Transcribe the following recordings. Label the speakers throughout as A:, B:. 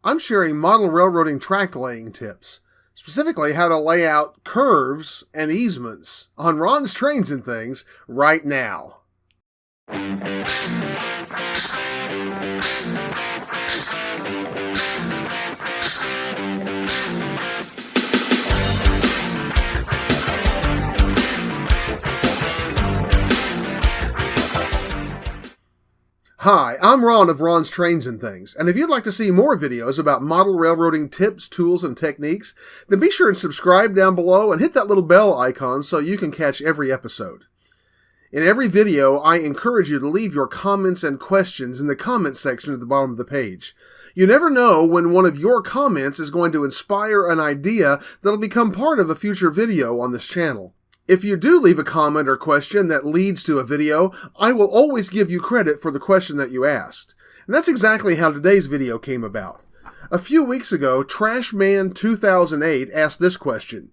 A: I'm sharing model railroading track laying tips, specifically how to lay out curves and easements on Ron's Trains and Things right now. Hi, I'm Ron of Ron's Trains and Things, and if you'd like to see more videos about model railroading tips, tools, and techniques, then be sure and subscribe down below and hit that little bell icon so you can catch every episode. In every video, I encourage you to leave your comments and questions in the comments section at the bottom of the page. You never know when one of your comments is going to inspire an idea that'll become part of a future video on this channel. If you do leave a comment or question that leads to a video, I will always give you credit for the question that you asked. And that's exactly how today's video came about. A few weeks ago, Trashman2008 asked this question.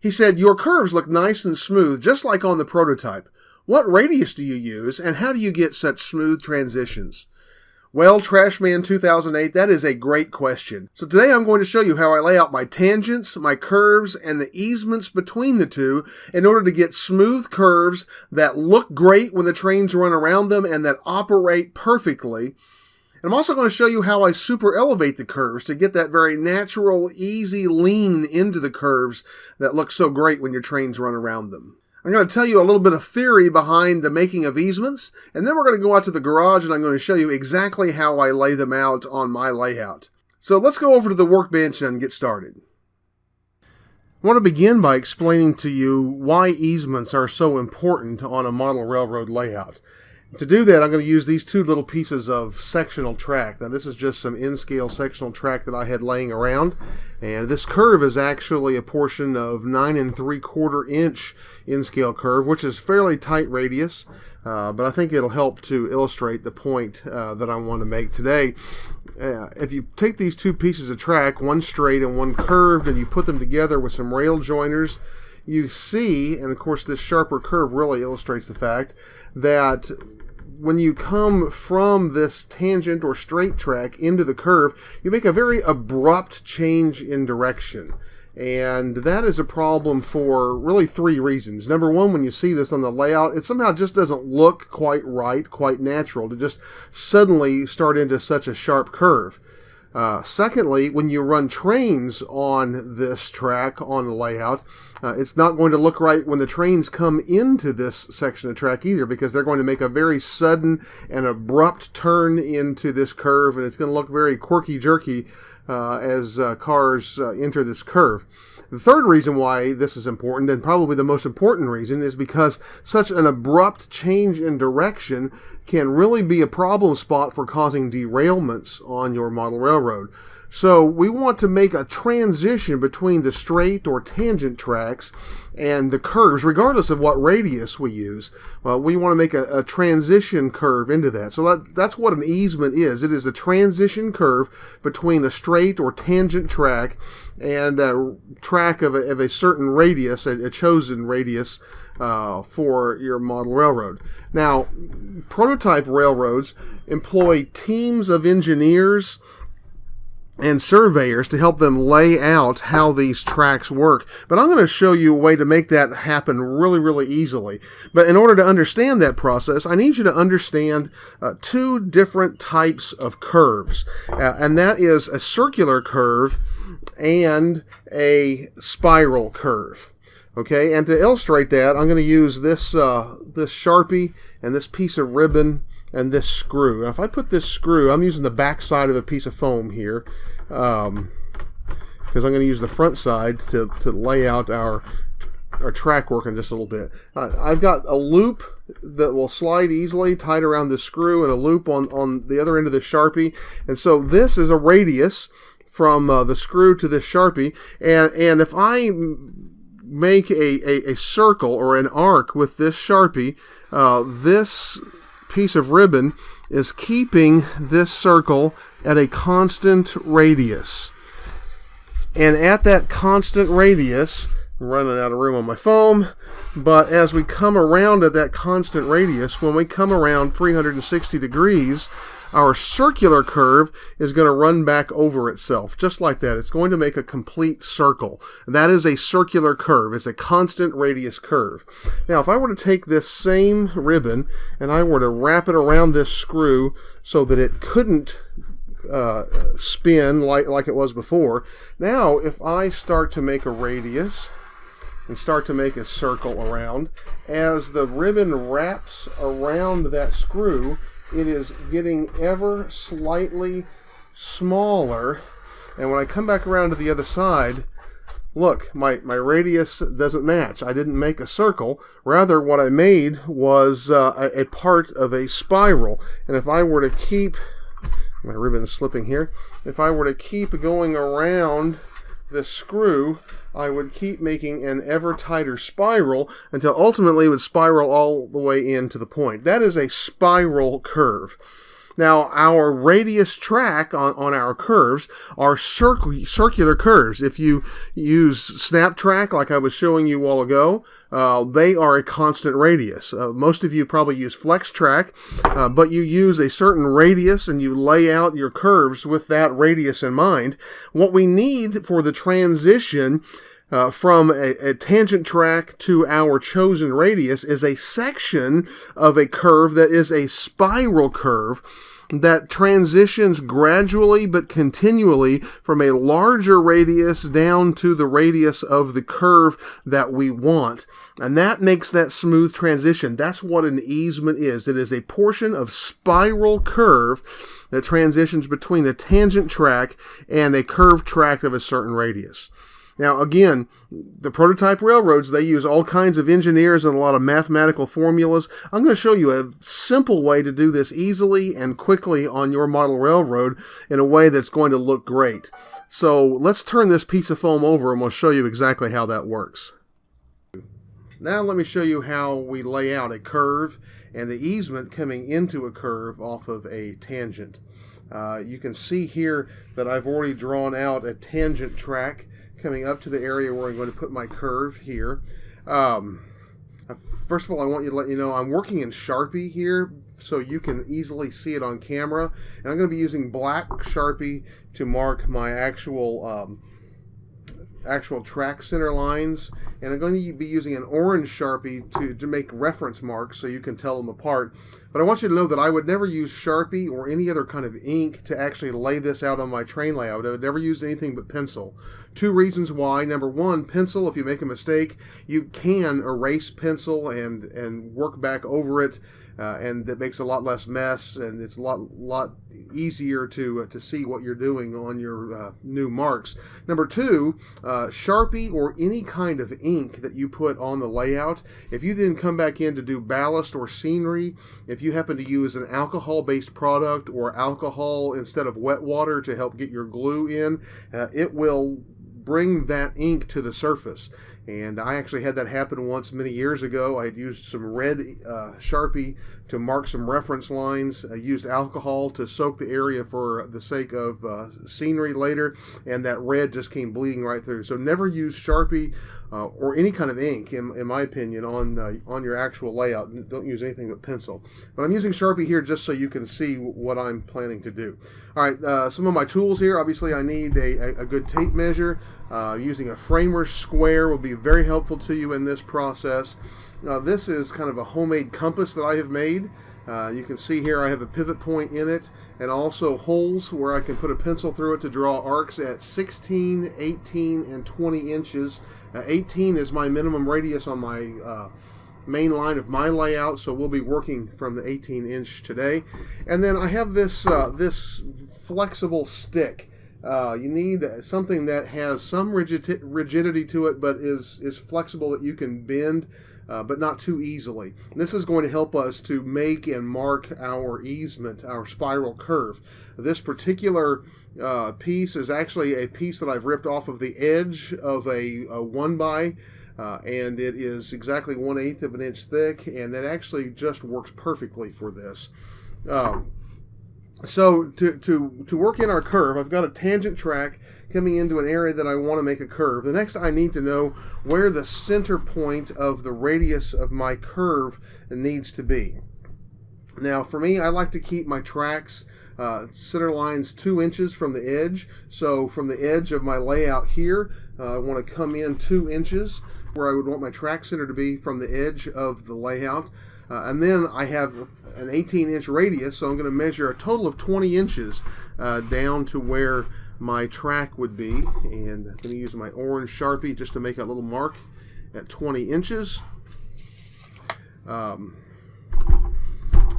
A: He said, "Your curves look nice and smooth, just like on the prototype. What radius do you use, and how do you get such smooth transitions?" Well, Trashman2008, that is a great question. So today I'm going to show you how I lay out my tangents, my curves, and the easements between the two in order to get smooth curves that look great when the trains run around them and that operate perfectly. And I'm also going to show you how I super elevate the curves to get that very natural, easy lean into the curves that look so great when your trains run around them. I'm going to tell you a little bit of theory behind the making of easements, and then we're going to go out to the garage and I'm going to show you exactly how I lay them out on my layout. So let's go over to the workbench and get started. I want to begin by explaining to you why easements are so important on a model railroad layout. To do that, I'm going to use these two little pieces of sectional track. Now, this is just some in-scale sectional track that I had laying around, and this curve is actually a portion of 9 3/4 inch in-scale curve, which is fairly tight radius, but I think it'll help to illustrate the point that I want to make today. If you take these two pieces of track, one straight and one curved, and you put them together with some rail joiners, you see, and of course this sharper curve really illustrates the fact that when you come from this tangent or straight track into the curve, you make a very abrupt change in direction. And that is a problem for really three reasons. Number one, when you see this on the layout, it somehow just doesn't look quite right, quite natural to just suddenly start into such a sharp curve. Secondly, when you run trains on this track on the layout, it's not going to look right when the trains come into this section of track either, because they're going to make a very sudden and abrupt turn into this curve, and it's going to look very quirky-jerky as cars enter this curve. The third reason why this is important, and probably the most important reason, is because such an abrupt change in direction can really be a problem spot for causing derailments on your model railroad. So we want to make a transition between the straight or tangent tracks and the curves, regardless of what radius we use. Well, we want to make a transition curve into that. So that's what an easement is. It is a transition curve between a straight or tangent track and a track of a certain radius, a chosen radius for your model railroad. Now, prototype railroads employ teams of engineers and surveyors to help them lay out how these tracks work. But I'm going to show you a way to make that happen really, really easily. But in order to understand that process, I need you to understand two different types of curves. And that is a circular curve and a spiral curve. Okay, and to illustrate that, I'm going to use this Sharpie and this piece of ribbon and this screw. Now, if I put this screw, I'm using the back side of a piece of foam here, because I'm going to use the front side to lay out our track work in just a little bit. I've got a loop that will slide easily tied around the screw and a loop on the other end of the Sharpie. And so this is a radius from the screw to this Sharpie. And if I make a circle or an arc with this Sharpie, this piece of ribbon is keeping this circle at a constant radius. And at that constant radius, I'm running out of room on my foam, but as we come around at that constant radius, when we come around 360 degrees, our circular curve is going to run back over itself, just like that. It's going to make a complete circle. That is a circular curve. It's a constant radius curve. Now, if I were to take this same ribbon and I were to wrap it around this screw so that it couldn't spin like it was before, now if I start to make a radius and start to make a circle around, as the ribbon wraps around that screw, it is getting ever slightly smaller. And when I come back around to the other side, look, my radius doesn't match. I didn't make a circle. Rather, what I made was a part of a spiral. And if I were to keep, my ribbon's slipping here, if I were to keep going around the screw, I would keep making an ever tighter spiral until ultimately it would spiral all the way into the point. That is a spiral curve. Now, our radius track on our curves are circular curves. If you use snap track like I was showing you a while ago, they are a constant radius. Most of you probably use flex track, but you use a certain radius and you lay out your curves with that radius in mind. What we need for the transition from a tangent track to our chosen radius is a section of a curve that is a spiral curve that transitions gradually but continually from a larger radius down to the radius of the curve that we want. And that makes that smooth transition. That's what an easement is. It is a portion of spiral curve that transitions between a tangent track and a curved track of a certain radius. Now, again, the prototype railroads, they use all kinds of engineers and a lot of mathematical formulas. I'm going to show you a simple way to do this easily and quickly on your model railroad in a way that's going to look great. So let's turn this piece of foam over and we'll show you exactly how that works. Now let me show you how we lay out a curve and the easement coming into a curve off of a tangent. You can see here that I've already drawn out a tangent track coming up to the area where I'm going to put my curve here. First of all, I want you to let you know I'm working in Sharpie here so you can easily see it on camera. And I'm going to be using black Sharpie to mark my actual track center lines. And I'm going to be using an orange Sharpie to make reference marks so you can tell them apart. But I want you to know that I would never use Sharpie or any other kind of ink to actually lay this out on my train layout. I would never use anything but pencil. Two reasons why. Number one, pencil, if you make a mistake, you can erase pencil and work back over it, and that makes a lot less mess, and it's a lot easier to see what you're doing on your new marks. Number two, Sharpie or any kind of ink that you put on the layout, if you then come back in to do ballast or scenery, if you happen to use an alcohol-based product or alcohol instead of wet water to help get your glue in, it will bring that ink to the surface. And I actually had that happen once many years ago. I had used some red Sharpie to mark some reference lines. I used alcohol to soak the area for the sake of scenery later, and that red just came bleeding right through. So never use Sharpie or any kind of ink, in my opinion, on your actual layout. Don't use anything but pencil. But I'm using Sharpie here just so you can see what I'm planning to do. All right, some of my tools here. Obviously, I need a good tape measure. Using a framer's square will be very helpful to you in this process. This is kind of a homemade compass that I have made. You can see here I have a pivot point in it and also holes where I can put a pencil through it to draw arcs at 16, 18, and 20 inches. 18 is my minimum radius on my main line of my layout, so we'll be working from the 18-inch today. And then I have this flexible stick. You need something that has some rigidity to it, but is flexible that you can bend, but not too easily. And this is going to help us to make and mark our easement, our spiral curve. This particular piece is actually a piece that I've ripped off of the edge of a 1x, and it is exactly 1/8 of an inch thick, and that actually just works perfectly for this. So to work in our curve, I've got a tangent track coming into an area that I want to make a curve. The next I need to know where the center point of the radius of my curve needs to be. Now for me, I like to keep my tracks Center line's 2 inches from the edge. So from the edge of my layout here, I want to come in 2 inches where I would want my track center to be from the edge of the layout. And then I have an 18-inch radius, so I'm going to measure a total of 20 inches down to where my track would be. And I'm going to use my orange Sharpie just to make a little mark at 20 inches.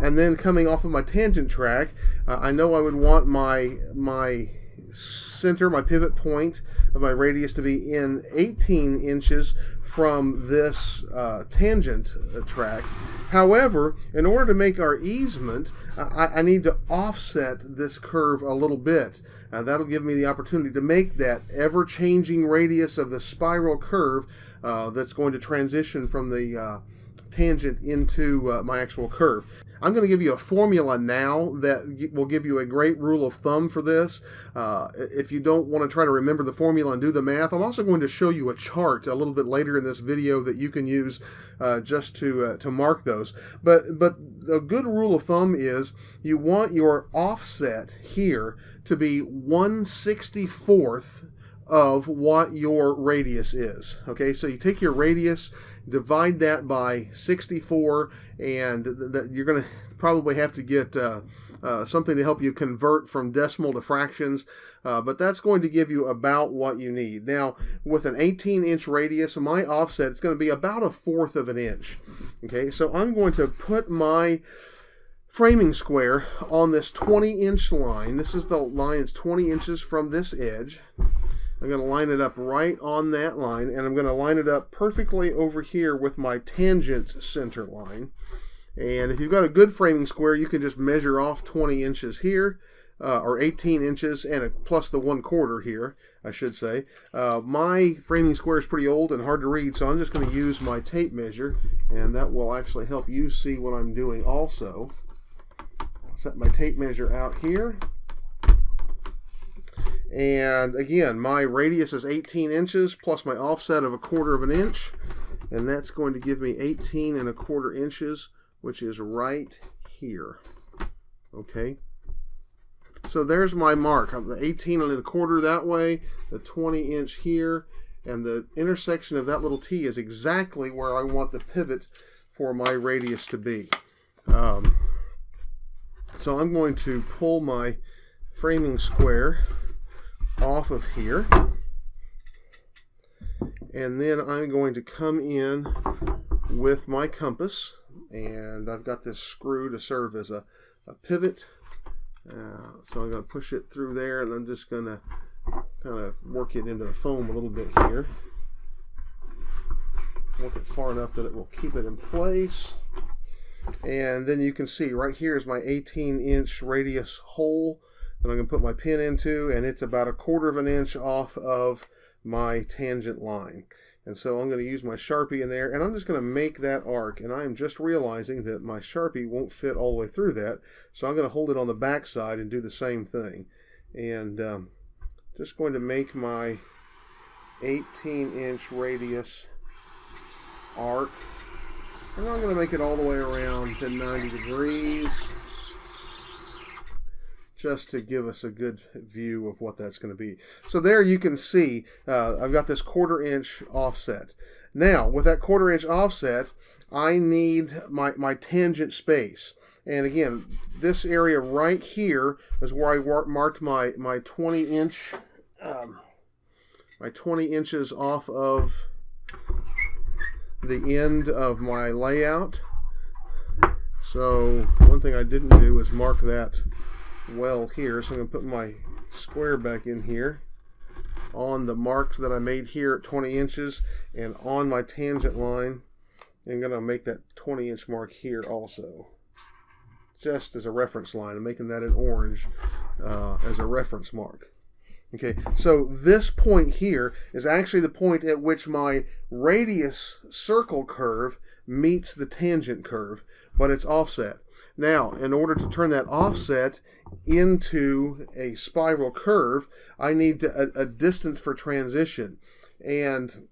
A: And then coming off of my tangent track, I know I would want my center, my pivot point of my radius to be in 18 inches from this tangent track. However, in order to make our easement, I need to offset this curve a little bit. That'll give me the opportunity to make that ever-changing radius of the spiral curve that's going to transition from the tangent into my actual curve. I'm going to give you a formula now that will give you a great rule of thumb for this. If you don't want to try to remember the formula and do the math, I'm also going to show you a chart a little bit later in this video that you can use just to mark those. But a good rule of thumb is you want your offset here to be 1/64th of what your radius is. Okay, so you take your radius, divide that by 64, and you're going to probably have to get something to help you convert from decimal to fractions, but that's going to give you about what you need. Now, with an 18-inch radius, my offset is going to be about 1/4 of an inch. Okay, so I'm going to put my framing square on this 20-inch line. This is the line, it's 20 inches from this edge. I'm going to line it up right on that line, and I'm going to line it up perfectly over here with my tangent center line. And if you've got a good framing square, you can just measure off 20 inches here, or 18 inches, and plus the 1/4 here, I should say. My framing square is pretty old and hard to read, so I'm just going to use my tape measure, and that will actually help you see what I'm doing also. I'll set my tape measure out here. And again, my radius is 18 inches plus my offset of 1/4 of an inch, and that's going to give me 18 1/4 inches, which is right here. Okay, so there's my mark. I'm the 18 1/4 that way, the 20-inch here, and the intersection of that little T is exactly where I want the pivot for my radius to be. So I'm going to pull my framing square off of here, and then I'm going to come in with my compass, and I've got this screw to serve as a pivot, so I'm going to push it through there, and I'm just going to kind of work it into the foam a little bit here, work it far enough that it will keep it in place. And then you can see right here is my 18-inch radius hole that I'm going to put my pin into, and it's about 1/4 of an inch off of my tangent line. And so I'm going to use my Sharpie in there, and I'm just going to make that arc. And I am just realizing that my Sharpie won't fit all the way through that, so I'm going to hold it on the back side and do the same thing. And just going to make my 18-inch radius arc, and I'm going to make it all the way around to 90 degrees. Just to give us a good view of what that's going to be. So there you can see I've got this 1/4 inch offset. Now with that 1/4 inch offset, I need my tangent space. And again, this area right here is where I marked my 20 inch my 20 inches off of the end of my layout. So one thing I didn't do is mark that well here, so I'm going to put my square back in here on the marks that I made here at 20 inches and on my tangent line. I'm going to make that 20-inch mark here also, just as a reference line. I'm making that in orange as a reference mark. Okay, so this point here is actually the point at which my radius circle curve meets the tangent curve, but it's offset. Now, in order to turn that offset into a spiral curve, I need a distance for transition. And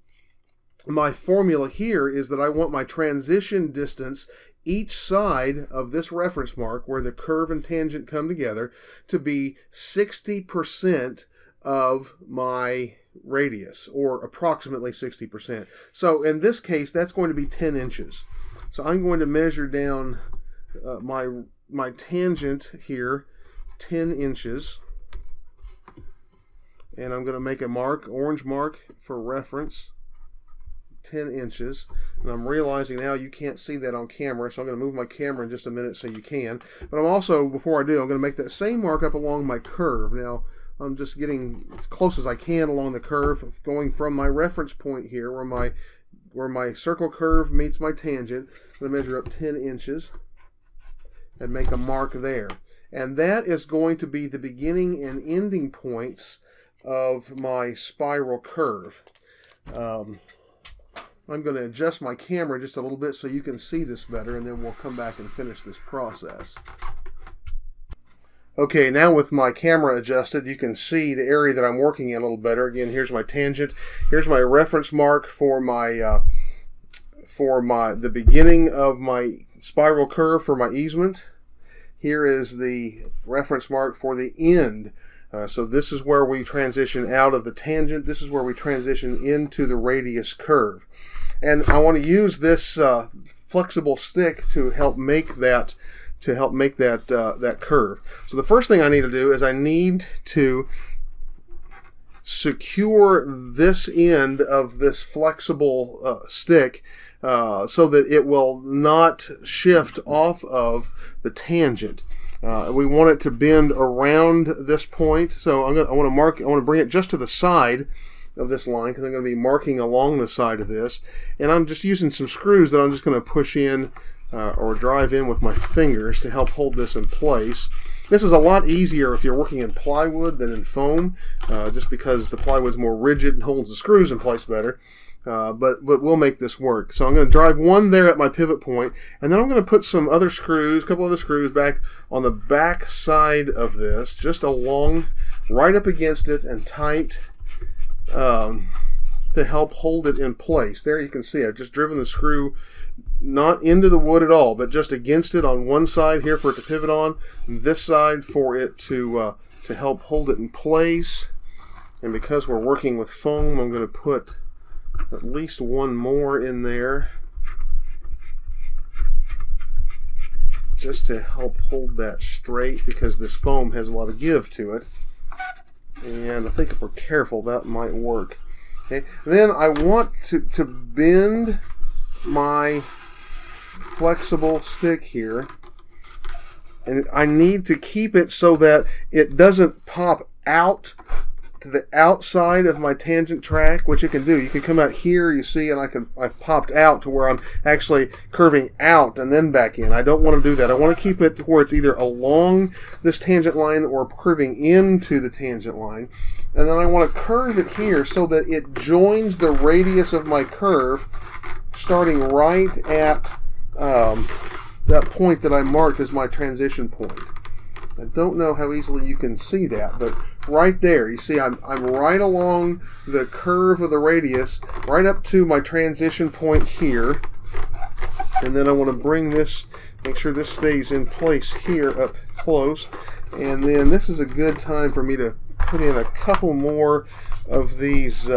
A: my formula here is that I want my transition distance each side of this reference mark where the curve and tangent come together to be 60% of my radius, or approximately 60%. So in this case, that's going to be 10 inches. So I'm going to measure down my tangent here 10 inches. And I'm going to make a mark, orange mark for reference, 10 inches. And I'm realizing now you can't see that on camera, so I'm going to move my camera in just a minute so you can. But I'm also, before I do, I'm going to make that same mark up along my curve. Now, I'm just getting as close as I can along the curve, going from my reference point here, where my circle curve meets my tangent. I'm going to measure up 10 inches and make a mark there. And that is going to be the beginning and ending points of my spiral curve. I'm going to adjust my camera just a little bit so you can see this better, and then we'll come back and finish this process. Okay, now with my camera adjusted, you can see the area that I'm working in a little better. Again, here's my tangent. Here's my reference mark for the beginning of my spiral curve for my easement. Here is the reference mark for the end. So this is where we transition out of the tangent. This is where we transition into the radius curve. And I want to use this flexible stick to help make that that curve. So the first thing I need to do is I need to secure this end of this flexible stick so that it will not shift off of the tangent. We want it to bend around this point, so I want to bring it just to the side of this line, because I'm going to be marking along the side of this, and I'm just using some screws that I'm just going to push in or drive in with my fingers to help hold this in place. This is a lot easier if you're working in plywood than in foam, just because the plywood's more rigid and holds the screws in place better. But we'll make this work. So I'm going to drive one there at my pivot point, and then I'm going to put some other screws, a couple other screws back on the back side of this, just along, right up against it and tight, to help hold it in place. There you can see I've just driven the screw not into the wood at all, but just against it on one side here for it to pivot on, this side for it to help hold it in place. And because we're working with foam, I'm going to put at least one more in there just to help hold that straight, because this foam has a lot of give to it. And I think if we're careful, that might work. Okay. Then I want to bend my flexible stick here, and I need to keep it so that it doesn't pop out to the outside of my tangent track, which it can do. You can come out here, you see, and I've popped out to where I'm actually curving out and then back in. I don't want to do that. I want to keep it where it's either along this tangent line or curving into the tangent line. And then I want to curve it here so that it joins the radius of my curve, starting right at that point that I marked as my transition point. I don't know how easily you can see that, but right there, you see I'm right along the curve of the radius, right up to my transition point here. And then I want to bring this, make sure this stays in place here up close. And then this is a good time for me to put in a couple more of these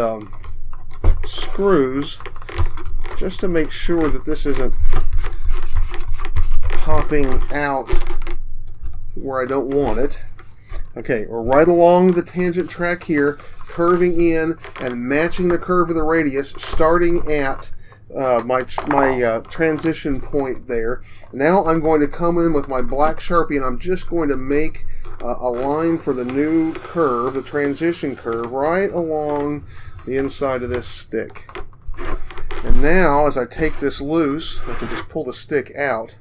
A: screws, just to make sure that this isn't popping out where I don't want it. Okay, we're right along the tangent track here, curving in and matching the curve of the radius, starting at my transition point there. Now I'm going to come in with my black Sharpie, and I'm just going to make a line for the new curve, the transition curve, right along the inside of this stick. And now, as I take this loose, I can just pull the stick out.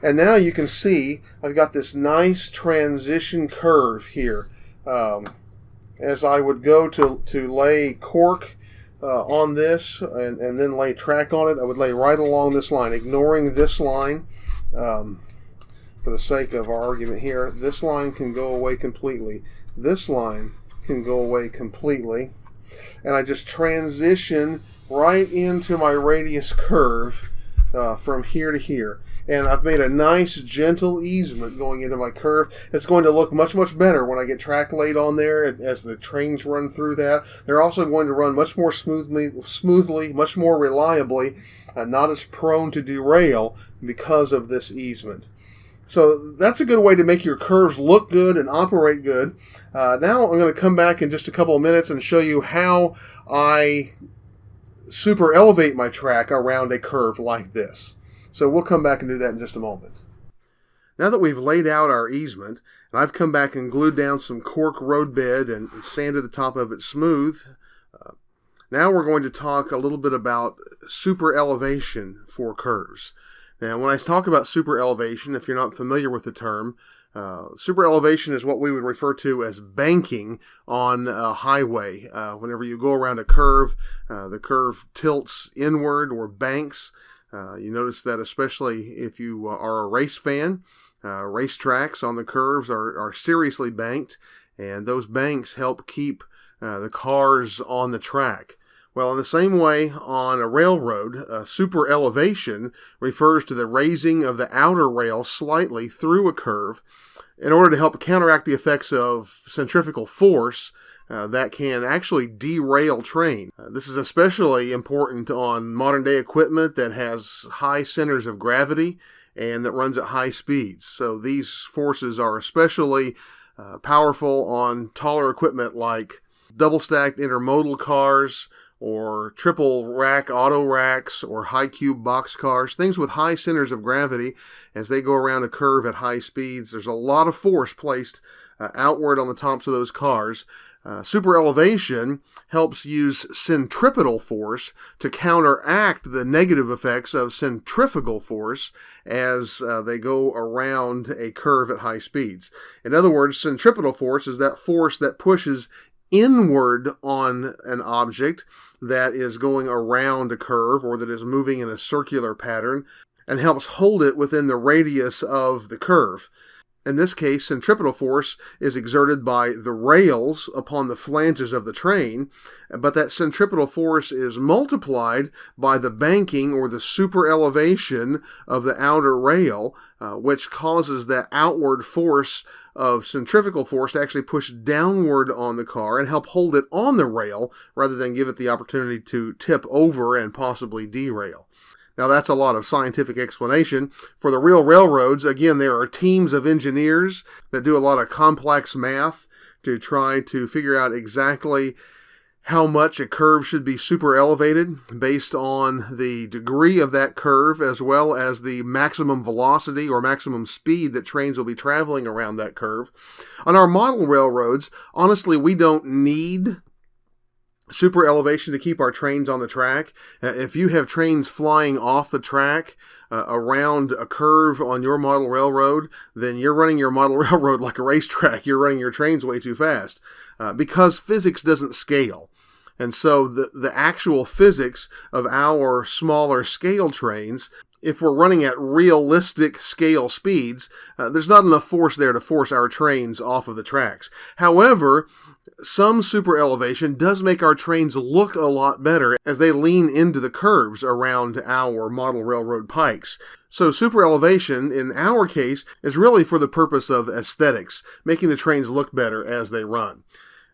A: And now you can see I've got this nice transition curve here. As I would go to lay cork on this and then lay track on it, I would lay right along this line, ignoring this line. For the sake of our argument here, this line can go away completely. This line can go away completely. And I just transition right into my radius curve from here to here. And I've made a nice, gentle easement going into my curve. It's going to look much, much better when I get track laid on there as the trains run through that. They're also going to run much more smoothly, much more reliably, not as prone to derail because of this easement. So that's a good way to make your curves look good and operate good. Now I'm going to come back in just a couple of minutes and show you how I super elevate my track around a curve like this. So we'll come back and do that in just a moment. Now that we've laid out our easement, and I've come back and glued down some cork road bed and sanded the top of it smooth, now we're going to talk a little bit about super elevation for curves. Now, when I talk about super elevation, if you're not familiar with the term, super elevation is what we would refer to as banking on a highway. Whenever you go around a curve, the curve tilts inward or banks. You notice that especially if you are a race fan. Racetracks on the curves are seriously banked, and those banks help keep the cars on the track. Well, in the same way, on a railroad, super elevation refers to the raising of the outer rail slightly through a curve in order to help counteract the effects of centrifugal force that can actually derail train. This is especially important on modern-day equipment that has high centers of gravity and that runs at high speeds. So these forces are especially powerful on taller equipment like double-stacked intermodal cars, or triple rack auto racks, or high cube box cars, things with high centers of gravity as they go around a curve at high speeds. There's a lot of force placed outward on the tops of those cars. Super elevation helps use centripetal force to counteract the negative effects of centrifugal force as they go around a curve at high speeds. In other words, centripetal force is that force that pushes inward on an object that is going around a curve or that is moving in a circular pattern and helps hold it within the radius of the curve. In this case, centripetal force is exerted by the rails upon the flanges of the train, but that centripetal force is multiplied by the banking or the super elevation of the outer rail, which causes that outward force of centrifugal force to actually push downward on the car and help hold it on the rail rather than give it the opportunity to tip over and possibly derail. Now, that's a lot of scientific explanation. For the real railroads, again, there are teams of engineers that do a lot of complex math to try to figure out exactly how much a curve should be super elevated based on the degree of that curve as well as the maximum velocity or maximum speed that trains will be traveling around that curve. On our model railroads, honestly, we don't need super elevation to keep our trains on the track. If you have trains flying off the track around a curve on your model railroad, then you're running your model railroad like a racetrack. You're running your trains way too fast because physics doesn't scale. And so the actual physics of our smaller scale trains, if we're running at realistic scale speeds, there's not enough force there to force our trains off of the tracks. However, some super elevation does make our trains look a lot better as they lean into the curves around our model railroad pikes. So super elevation, in our case, is really for the purpose of aesthetics, making the trains look better as they run.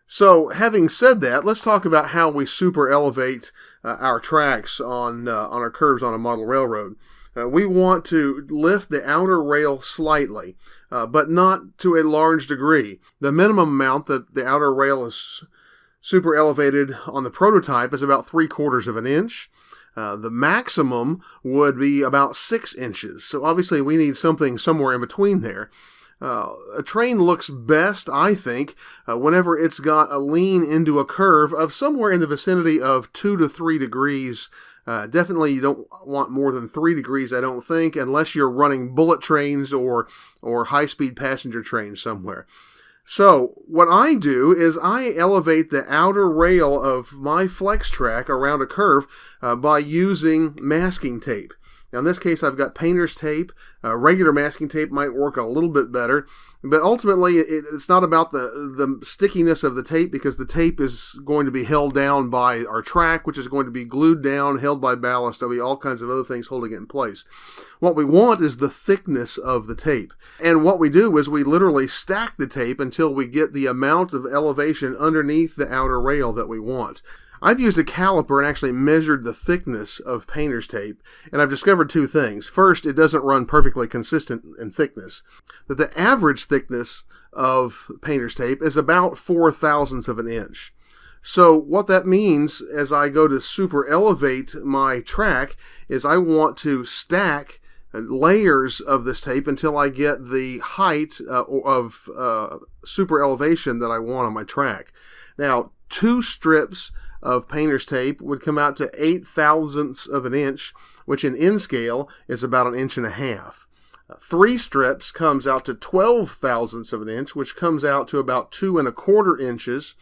A: So having said that, let's talk about how we super elevate our tracks on our curves on a model railroad. We want to lift the outer rail slightly, but not to a large degree. The minimum amount that the outer rail is super elevated on the prototype is about 3/4 of an inch. The maximum would be about 6 inches. So obviously we need something somewhere in between there. A train looks best, I think, whenever it's got a lean into a curve of somewhere in the vicinity of 2 to 3 degrees. Definitely you don't want more than 3 degrees, I don't think, unless you're running bullet trains or high-speed passenger trains somewhere. So what I do is I elevate the outer rail of my flex track around a curve by using masking tape. Now in this case I've got painter's tape. Regular masking tape might work a little bit better, but ultimately it's not about the stickiness of the tape, because the tape is going to be held down by our track, which is going to be glued down, held by ballast. There'll be all kinds of other things holding it in place. What we want is the thickness of the tape. And what we do is we literally stack the tape until we get the amount of elevation underneath the outer rail that we want. I've used a caliper and actually measured the thickness of painter's tape, and I've discovered two things. First, it doesn't run perfectly consistent in thickness. That the average thickness of painter's tape is about 0.04 of an inch. So what that means as I go to super elevate my track is I want to stack layers of this tape until I get the height of super elevation that I want on my track. Now, 2 strips of painter's tape would come out to 0.08 of an inch, which in scale is about 1.5 inches. 3 strips comes out to 0.12 of an inch, which comes out to about 2.25 inches.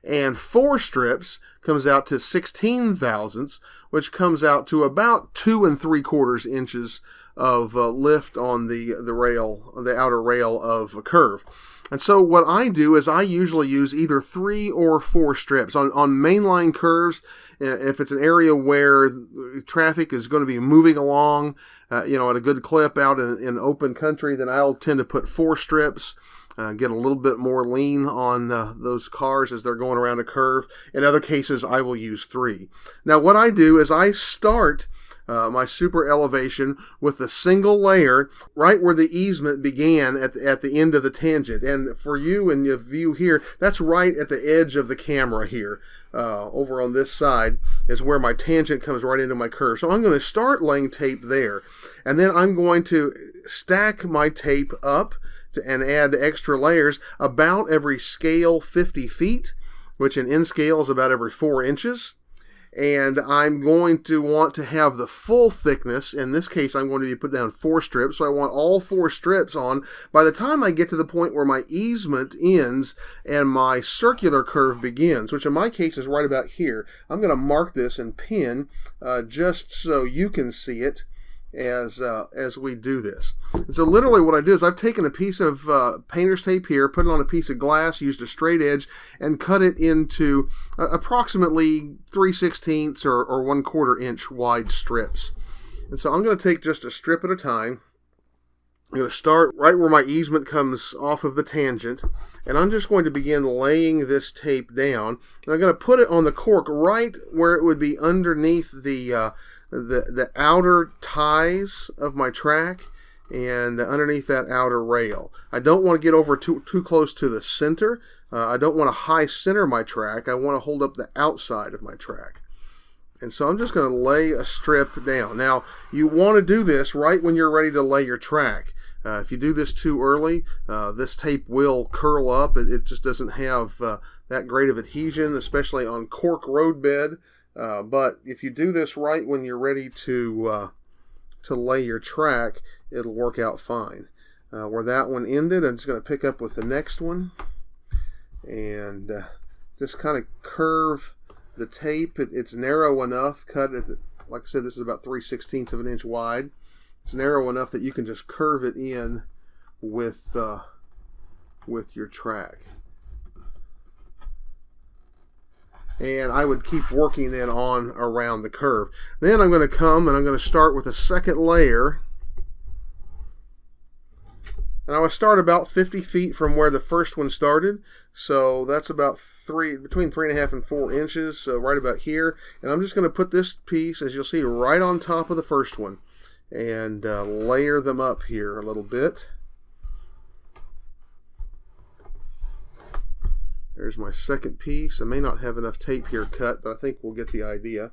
A: And 4 strips comes out to 0.16, which comes out to about 2.75 inches of lift on the rail, the outer rail of a curve. And so what I do is I usually use either 3 or 4 strips. On mainline curves, if it's an area where traffic is going to be moving along, at a good clip out in open country, then I'll tend to put 4 strips. Get a little bit more lean on those cars as they're going around a curve. In other cases, I will use 3. Now, what I do is I start my super elevation with a single layer right where the easement began at the end of the tangent. And for you in the view here, that's right at the edge of the camera here. Over on this side is where my tangent comes right into my curve. So I'm going to start laying tape there. And then I'm going to stack my tape up and add extra layers about every scale 50 feet, which in scale is about every 4 inches. And I'm going to want to have the full thickness. In this case, I'm going to be putting down 4 strips, so I want all 4 strips on. By the time I get to the point where my easement ends and my circular curve begins, which in my case is right about here, I'm going to mark this and pin just so you can see it as we do this. And so literally what I do is I've taken a piece of painter's tape here, put it on a piece of glass, used a straight edge, and cut it into approximately 3/16 or 1/4 inch wide strips. And so I'm going to take just a strip at a time. I'm going to start right where my easement comes off of the tangent, and I'm just going to begin laying this tape down. And I'm going to put it on the cork right where it would be underneath the outer ties of my track and underneath that outer rail. I don't want to get over too close to the center. I don't want to high center my track. I want to hold up the outside of my track. And so I'm just going to lay a strip down. Now, you want to do this right when you're ready to lay your track. If you do this too early, this tape will curl up. It just doesn't have that great of adhesion, especially on cork roadbed. But if you do this right when you're ready to lay your track, it'll work out fine. Where that one ended, I'm just going to pick up with the next one and just kind of curve the tape. It's narrow enough, cut it, like I said, this is about 3/16 of an inch wide. It's narrow enough that you can just curve it in with your track. And I would keep working then on around the curve. Then I'm going to come and I'm going to start with a second layer. And I would start about 50 feet from where the first one started. So that's about between 3.5 and 4 inches, so right about here. And I'm just going to put this piece, as you'll see, right on top of the first one. And layer them up here a little bit. There's my second piece. I may not have enough tape here cut, but I think we'll get the idea.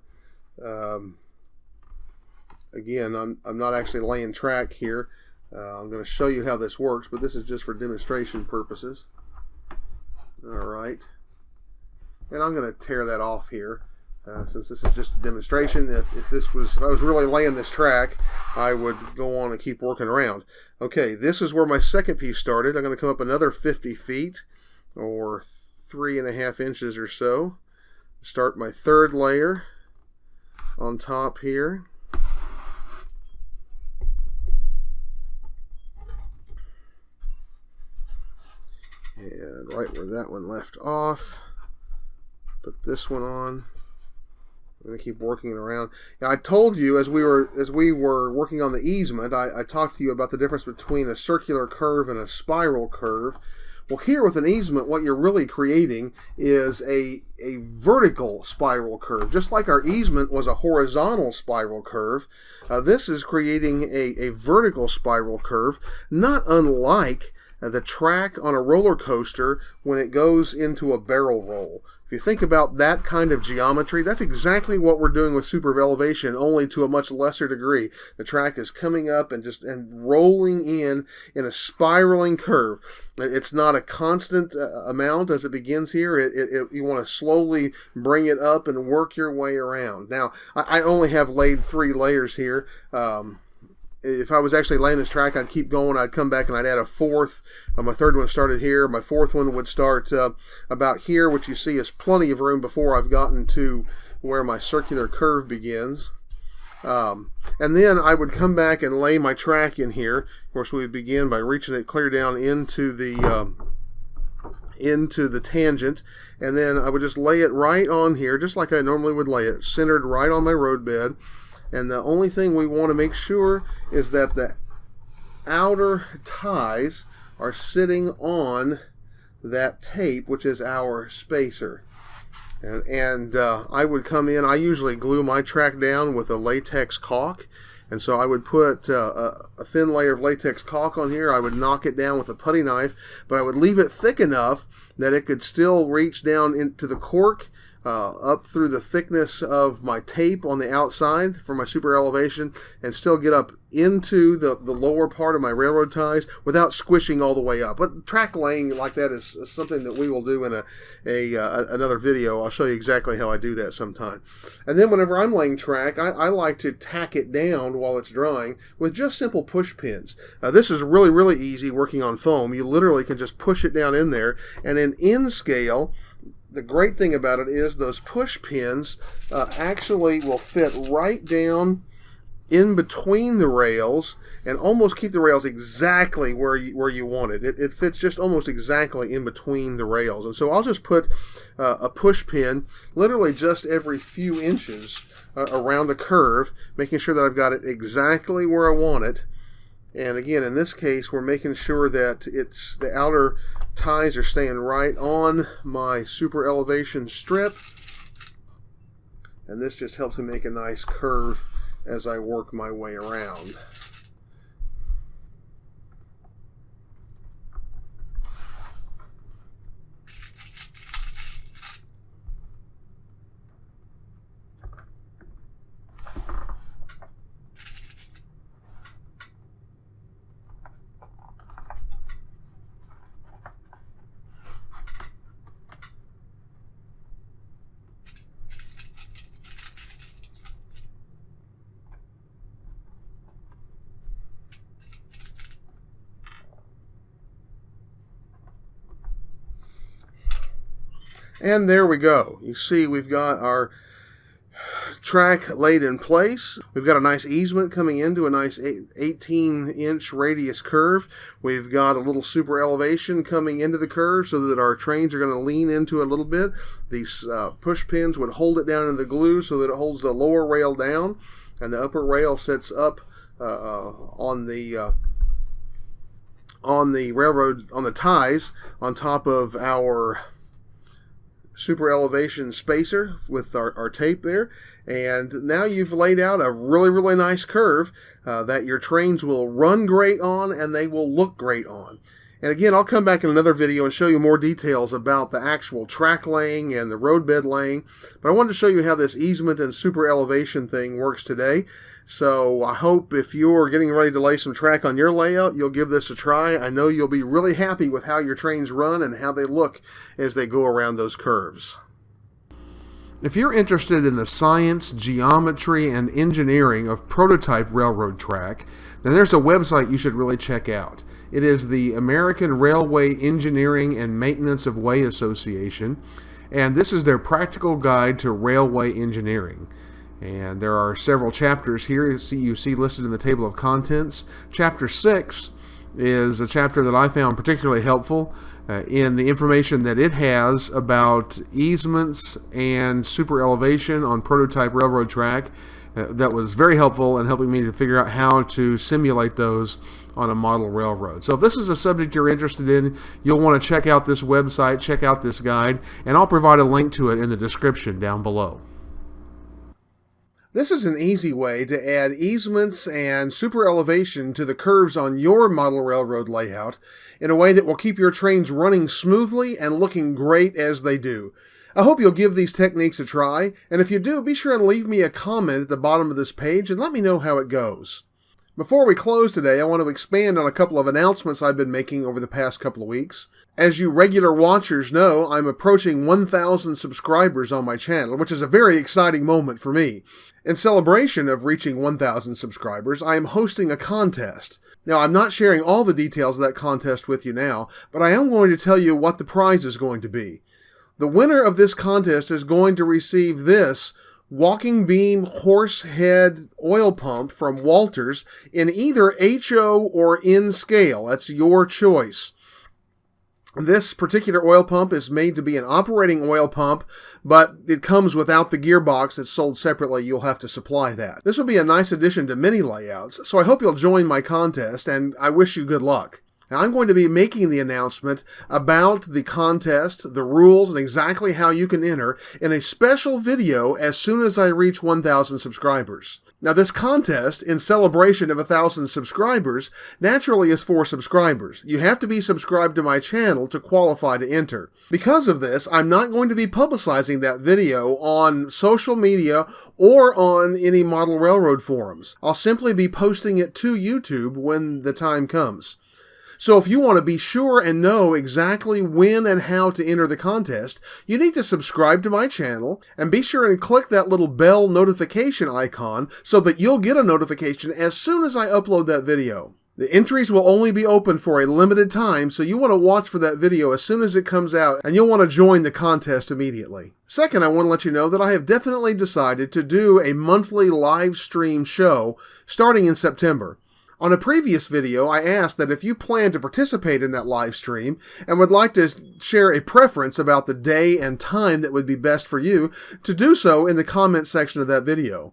A: Again, I'm not actually laying track here. I'm going to show you how this works, but this is just for demonstration purposes. All right. And I'm going to tear that off here. Since this is just a demonstration, if I was really laying this track, I would go on and keep working around. Okay, this is where my second piece started. I'm going to come up another 50 feet, or 3.5 inches or so. Start my third layer on top here. And right where that one left off, put this one on. I'm going to keep working it around. Now, I told you as we were working on the easement, I talked to you about the difference between a circular curve and a spiral curve. Well, here with an easement, what you're really creating is a vertical spiral curve. Just like our easement was a horizontal spiral curve, this is creating a vertical spiral curve, not unlike the track on a roller coaster when it goes into a barrel roll. If you think about that kind of geometry, that's exactly what we're doing with superelevation, only to a much lesser degree. The track is coming up and rolling in a spiraling curve. It's not a constant amount as it begins here. You want to slowly bring it up and work your way around. Now, I only have laid 3 layers here. If I was actually laying this track, I'd keep going. I'd come back and I'd add a 4th. My 3rd one started here. My 4th one would start about here, which you see is plenty of room before I've gotten to where my circular curve begins. And then I would come back and lay my track in here. Of course, we would begin by reaching it clear down into the tangent, and then I would just lay it right on here, just like I normally would lay it, centered right on my roadbed. And the only thing we want to make sure is that the outer ties are sitting on that tape, which is our spacer. And I would come in, I usually glue my track down with a latex caulk. And so I would put a thin layer of latex caulk on here. I would knock it down with a putty knife, but I would leave it thick enough that it could still reach down into the cork, up through the thickness of my tape on the outside for my super elevation, and still get up into the lower part of my railroad ties without squishing all the way up. But track laying like that is something that we will do in another video. I'll show you exactly how I do that sometime. And then whenever I'm laying track, I like to tack it down while it's drying with just simple push pins. This is really, really easy working on foam. You literally can just push it down in there, and in scale, the great thing about it is those push pins actually will fit right down in between the rails and almost keep the rails exactly where you want it. It fits just almost exactly in between the rails. And so I'll just put a push pin literally just every few inches around a curve, making sure that I've got it exactly where I want it. And again, in this case, we're making sure that the outer ties are staying right on my super elevation strip. And this just helps me make a nice curve as I work my way around. And there we go. You see we've got our track laid in place. We've got a nice easement coming into a nice 18-inch radius curve. We've got a little super elevation coming into the curve so that our trains are going to lean into it a little bit. These push pins would hold it down in the glue so that it holds the lower rail down, and the upper rail sits up on the railroad, on the ties, on top of our super elevation spacer with our tape there. And now you've laid out a really, really nice curve that your trains will run great on and they will look great on. And again, I'll come back in another video and show you more details about the actual track laying and the roadbed laying. But I wanted to show you how this easement and super elevation thing works today. So I hope if you're getting ready to lay some track on your layout, you'll give this a try. I know you'll be really happy with how your trains run and how they look as they go around those curves. If you're interested in the science, geometry, and engineering of prototype railroad track, then there's a website you should really check out. It is the American Railway Engineering and Maintenance of Way Association, and this is their practical guide to railway engineering. And there are several chapters here you see listed in the table of contents. Chapter 6 is a chapter that I found particularly helpful in the information that it has about easements and superelevation on prototype railroad track. That was very helpful in helping me to figure out how to simulate those on a model railroad. So if this is a subject you're interested in, you'll want to check out this website, check out this guide, and I'll provide a link to it in the description down below. This is an easy way to add easements and superelevation to the curves on your model railroad layout in a way that will keep your trains running smoothly and looking great as they do. I hope you'll give these techniques a try, and if you do, be sure and leave me a comment at the bottom of this page and let me know how it goes. Before we close today, I want to expand on a couple of announcements I've been making over the past couple of weeks. As you regular watchers know, I'm approaching 1,000 subscribers on my channel, which is a very exciting moment for me. In celebration of reaching 1,000 subscribers, I am hosting a contest. Now, I'm not sharing all the details of that contest with you now, but I am going to tell you what the prize is going to be. The winner of this contest is going to receive this walking beam horse head oil pump from Walters in either HO or in scale. That's your choice. This particular oil pump is made to be an operating oil pump, but it comes without the gearbox that's sold separately. You'll have to supply that. This will be a nice addition to many layouts, so I hope you'll join my contest, and I wish you good luck. Now, I'm going to be making the announcement about the contest, the rules, and exactly how you can enter in a special video as soon as I reach 1,000 subscribers. Now, this contest, in celebration of 1,000 subscribers, naturally is for subscribers. You have to be subscribed to my channel to qualify to enter. Because of this, I'm not going to be publicizing that video on social media or on any model railroad forums. I'll simply be posting it to YouTube when the time comes. So if you want to be sure and know exactly when and how to enter the contest, you need to subscribe to my channel and be sure and click that little bell notification icon so that you'll get a notification as soon as I upload that video. The entries will only be open for a limited time, so you want to watch for that video as soon as it comes out, and you'll want to join the contest immediately. Second, I want to let you know that I have definitely decided to do a monthly live stream show starting in September. On a previous video, I asked that if you plan to participate in that live stream and would like to share a preference about the day and time that would be best for you, to do so in the comment section of that video.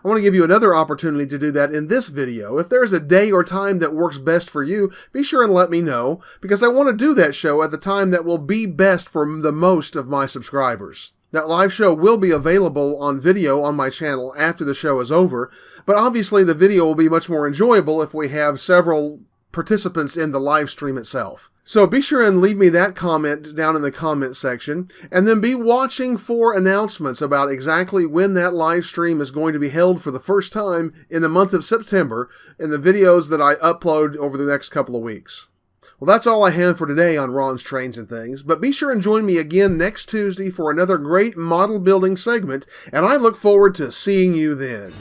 A: I want to give you another opportunity to do that in this video. If there is a day or time that works best for you, be sure and let me know, because I want to do that show at the time that will be best for the most of my subscribers. That live show will be available on video on my channel after the show is over, but obviously the video will be much more enjoyable if we have several participants in the live stream itself. So be sure and leave me that comment down in the comment section, and then be watching for announcements about exactly when that live stream is going to be held for the first time in the month of September in the videos that I upload over the next couple of weeks. Well, that's all I have for today on Ron's Trains and Things, but be sure and join me again next Tuesday for another great model building segment, and I look forward to seeing you then.